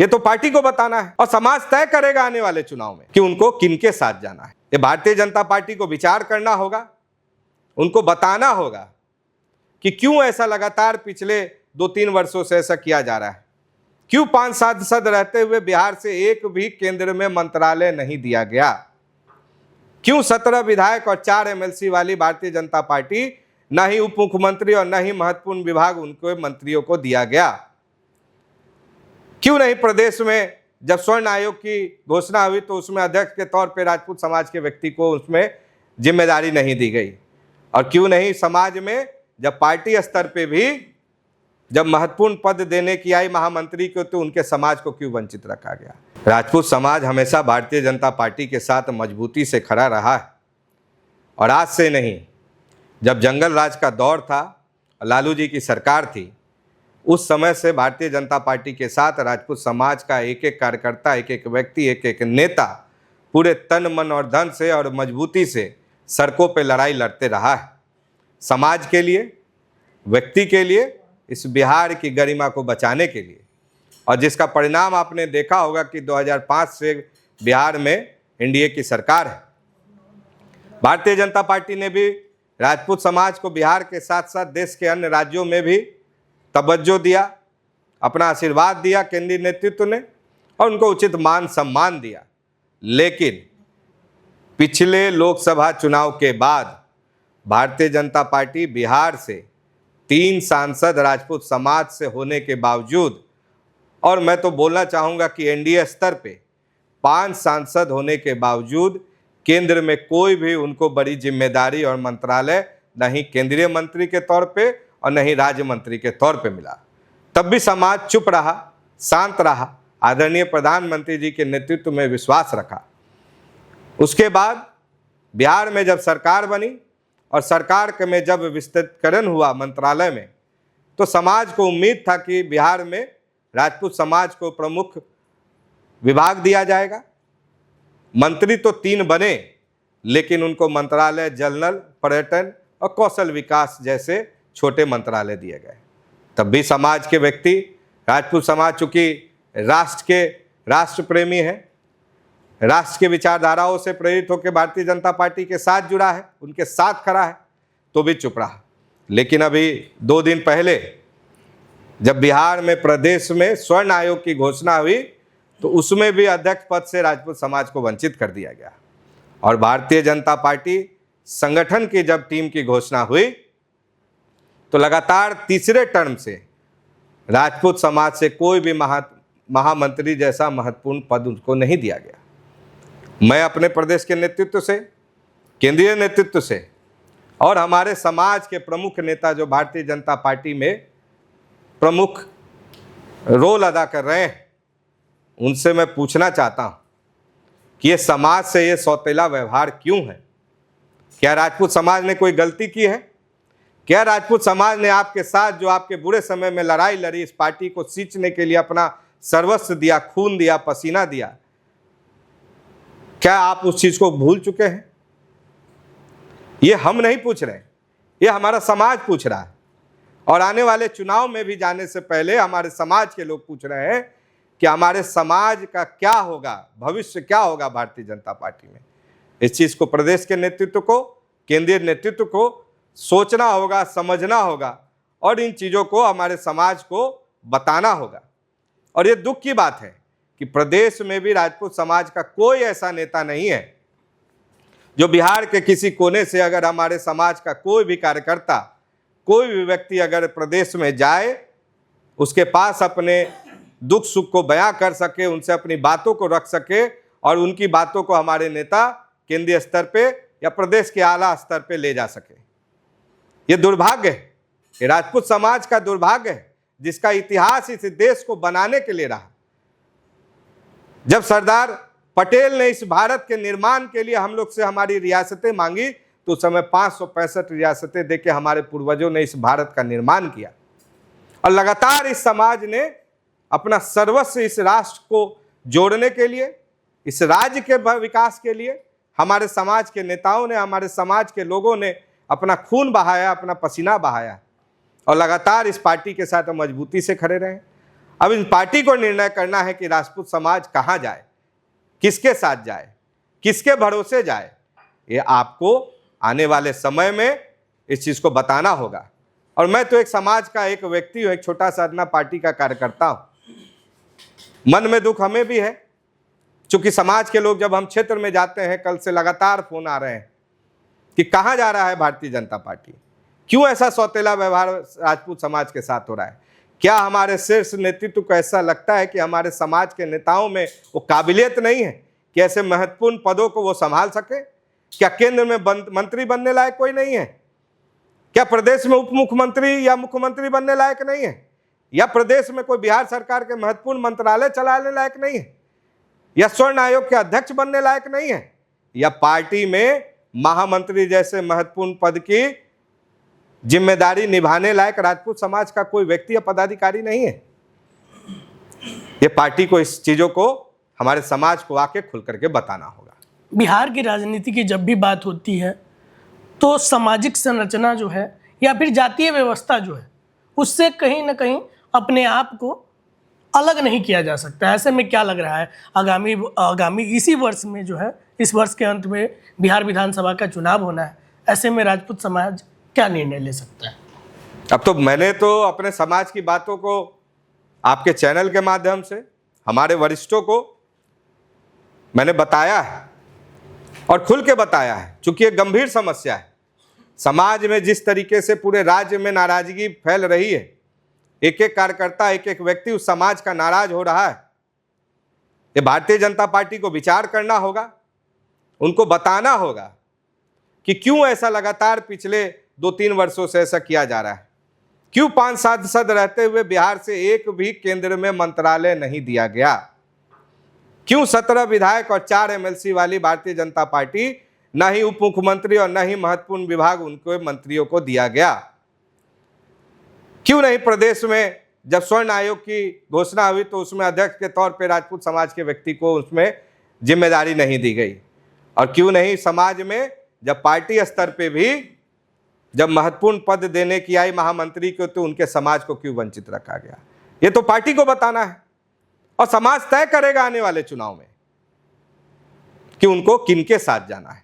ये तो पार्टी को बताना है और समाज तय करेगा आने वाले चुनाव में कि उनको किनके साथ जाना है। ये भारतीय जनता पार्टी को विचार करना होगा, उनको बताना होगा कि क्यों ऐसा लगातार पिछले 2-3 वर्षों से ऐसा किया जा रहा है। क्यों 5 सांसद रहते हुए बिहार से एक भी केंद्र में मंत्रालय नहीं दिया गया? क्यों 17 विधायक और 4 एमएलसी वाली भारतीय जनता पार्टी न ही उप मुख्यमंत्री और न ही महत्वपूर्ण विभाग उनके मंत्रियों को दिया गया? क्यों नहीं प्रदेश में जब स्वर्ण आयोग की घोषणा हुई तो उसमें अध्यक्ष के तौर पर राजपूत समाज के व्यक्ति को उसमें जिम्मेदारी नहीं दी गई? और क्यों नहीं समाज में जब पार्टी स्तर पे भी जब महत्वपूर्ण पद देने की आई महामंत्री को तो उनके समाज को क्यों वंचित रखा गया? राजपूत समाज हमेशा भारतीय जनता पार्टी के साथ मजबूती से खड़ा रहा है और आज से नहीं, जब जंगल राज का दौर था, लालू जी की सरकार थी, उस समय से भारतीय जनता पार्टी के साथ राजपूत समाज का एक एक कार्यकर्ता, एक एक व्यक्ति, एक एक नेता पूरे तन मन और धन से और मजबूती से सड़कों पे लड़ाई लड़ते रहा है, समाज के लिए, व्यक्ति के लिए, इस बिहार की गरिमा को बचाने के लिए। और जिसका परिणाम आपने देखा होगा कि 2005 से बिहार में एनडीए की सरकार है। भारतीय जनता पार्टी ने भी राजपूत समाज को बिहार के साथ साथ देश के अन्य राज्यों में भी तवज्जो दिया, अपना आशीर्वाद दिया केंद्रीय नेतृत्व ने और उनको उचित मान सम्मान दिया। लेकिन पिछले लोकसभा चुनाव के बाद भारतीय जनता पार्टी बिहार से 3 सांसद राजपूत समाज से होने के बावजूद, और मैं तो बोलना चाहूँगा कि एनडीए स्तर पे 5 सांसद होने के बावजूद केंद्र में कोई भी उनको बड़ी जिम्मेदारी और मंत्रालय नहीं केंद्रीय मंत्री के तौर पे और नहीं राज्य मंत्री के तौर पे मिला। तब भी समाज चुप रहा, शांत रहा, आदरणीय प्रधानमंत्री जी के नेतृत्व में विश्वास रखा। उसके बाद बिहार में जब सरकार बनी और सरकार में जब विस्तृतकरण हुआ मंत्रालय में, तो समाज को उम्मीद था कि बिहार में राजपूत समाज को प्रमुख विभाग दिया जाएगा। मंत्री तो 3 बने, लेकिन उनको मंत्रालय जनरल, पर्यटन और कौशल विकास जैसे छोटे मंत्रालय दिए गए। तब भी समाज के व्यक्ति, राजपूत समाज चूंकि राष्ट्र प्रेमी है, राष्ट्र के विचारधाराओं से प्रेरित होकर भारतीय जनता पार्टी के साथ जुड़ा है, उनके साथ खड़ा है, तो भी चुप रहा। लेकिन अभी 2 दिन पहले जब बिहार में प्रदेश में स्वर्ण आयोग की घोषणा हुई तो उसमें भी अध्यक्ष पद से राजपूत समाज को वंचित कर दिया गया। और भारतीय जनता पार्टी संगठन की जब टीम की घोषणा हुई तो लगातार तीसरे टर्म से राजपूत समाज से कोई भी महामंत्री जैसा महत्वपूर्ण पद उनको नहीं दिया गया। मैं अपने प्रदेश के नेतृत्व से, केंद्रीय नेतृत्व से और हमारे समाज के प्रमुख नेता जो भारतीय जनता पार्टी में प्रमुख रोल अदा कर रहे हैं, उनसे मैं पूछना चाहता हूं कि ये समाज से ये सौतेला व्यवहार क्यों है? क्या राजपूत समाज ने कोई गलती की है? क्या राजपूत समाज ने आपके साथ जो आपके बुरे समय में लड़ाई लड़ी, इस पार्टी को सींचने के लिए अपना सर्वस्व दिया, खून दिया, पसीना दिया, क्या आप उस चीज को भूल चुके हैं? ये हम नहीं पूछ रहे, ये हमारा समाज पूछ रहा है। और आने वाले चुनाव में भी जाने से पहले हमारे समाज के लोग पूछ रहे हैं कि हमारे समाज का क्या होगा, भविष्य क्या होगा भारतीय जनता पार्टी में। इस चीज को प्रदेश के नेतृत्व को, केंद्रीय नेतृत्व को सोचना होगा, समझना होगा और इन चीजों को हमारे समाज को बताना होगा। और ये दुख की बात है कि प्रदेश में भी राजपूत समाज का कोई ऐसा नेता नहीं है जो बिहार के किसी कोने से अगर हमारे समाज का कोई भी कार्यकर्ता, कोई भी व्यक्ति अगर प्रदेश में जाए, उसके पास अपने दुख सुख को बयां कर सके, उनसे अपनी बातों को रख सके और उनकी बातों को हमारे नेता केंद्रीय स्तर पे या प्रदेश के आला स्तर पे ले जा सके। ये दुर्भाग्य है, ये राजपूत समाज का दुर्भाग्य है जिसका इतिहास इस देश को बनाने के लिए रहा। जब सरदार पटेल ने इस भारत के निर्माण के लिए हम लोग से हमारी रियासतें मांगी तो उस समय 565 रियासतें देके हमारे पूर्वजों ने इस भारत का निर्माण किया। और लगातार इस समाज ने अपना सर्वस्व इस राष्ट्र को जोड़ने के लिए, इस राज्य के विकास के लिए हमारे समाज के नेताओं ने, हमारे समाज के लोगों ने अपना खून बहाया, अपना पसीना बहाया और लगातार इस पार्टी के साथ मजबूती से खड़े रहे। अब इन पार्टी को निर्णय करना है कि राजपूत समाज कहाँ जाए, किसके साथ जाए, किसके भरोसे जाए। ये आपको आने वाले समय में इस चीज को बताना होगा। और मैं तो एक समाज का एक व्यक्ति हूं, एक छोटा सा अपना पार्टी का कार्यकर्ता हूं। मन में दुख हमें भी है, क्योंकि समाज के लोग जब हम क्षेत्र में जाते हैं, कल से लगातार फोन आ रहे हैं कि कहां जा रहा है भारतीय जनता पार्टी, क्यों ऐसा सौतेला व्यवहार राजपूत समाज के साथ हो रहा है। क्या हमारे शीर्ष नेतृत्व को ऐसा लगता है कि हमारे समाज के नेताओं में वो काबिलियत नहीं है कि ऐसे महत्वपूर्ण पदों को वो संभाल सके? क्या केंद्र में मंत्री बनने लायक कोई नहीं है? क्या प्रदेश में उप मुख्यमंत्री या मुख्यमंत्री बनने लायक नहीं है? या प्रदेश में कोई बिहार सरकार के महत्वपूर्ण मंत्रालय चलाने लायक नहीं है? या स्वर्ण आयोग के अध्यक्ष बनने लायक नहीं है? या पार्टी में महामंत्री जैसे महत्वपूर्ण पद की जिम्मेदारी निभाने लायक राजपूत समाज का कोई व्यक्ति या पदाधिकारी नहीं है? ये पार्टी को इस चीजों को, हमारे समाज को आके खुल करके बताना होगा। बिहार की राजनीति की जब भी बात होती है तो सामाजिक संरचना जो है या फिर जातीय व्यवस्था जो है, उससे कहीं ना कहीं अपने आप को अलग नहीं किया जा सकता। ऐसे में क्या लग रहा है, आगामी इसी वर्ष में जो है, इस वर्ष के अंत में बिहार विधानसभा का चुनाव होना है, ऐसे में राजपूत समाज क्या निर्णय ले सकता है? अब तो मैंने तो अपने समाज की बातों को आपके चैनल के माध्यम से हमारे वरिष्ठों को मैंने बताया है और खुल के बताया है, क्योंकि एक गंभीर समस्या है। समाज में जिस तरीके से पूरे राज्य में नाराजगी फैल रही है, एक एक कार्यकर्ता, एक एक व्यक्ति उस समाज का नाराज हो रहा है। ये भारतीय जनता पार्टी को विचार करना होगा, उनको बताना होगा कि क्यों ऐसा लगातार पिछले 2-3 वर्षों से ऐसा किया जा रहा है। क्यों 5 सांसद रहते हुए बिहार से एक भी केंद्र में मंत्रालय नहीं दिया गया? क्यों 17 विधायक और 4 एमएलसी वाली भारतीय जनता पार्टी न ही उप मुख्यमंत्री और न ही महत्वपूर्ण विभाग उनको मंत्रियों को दिया गया? क्यों नहीं प्रदेश में जब स्वर्ण आयोग की घोषणा हुई तो उसमें अध्यक्ष के तौर पर राजपूत समाज के व्यक्ति को उसमें जिम्मेदारी नहीं दी गई? और क्यों नहीं समाज में जब पार्टी स्तर पे भी जब महत्वपूर्ण पद देने की आई महामंत्री को, तो उनके समाज को क्यों वंचित रखा गया? ये तो पार्टी को बताना है और समाज तय करेगा आने वाले चुनाव में कि उनको किनके साथ जाना है।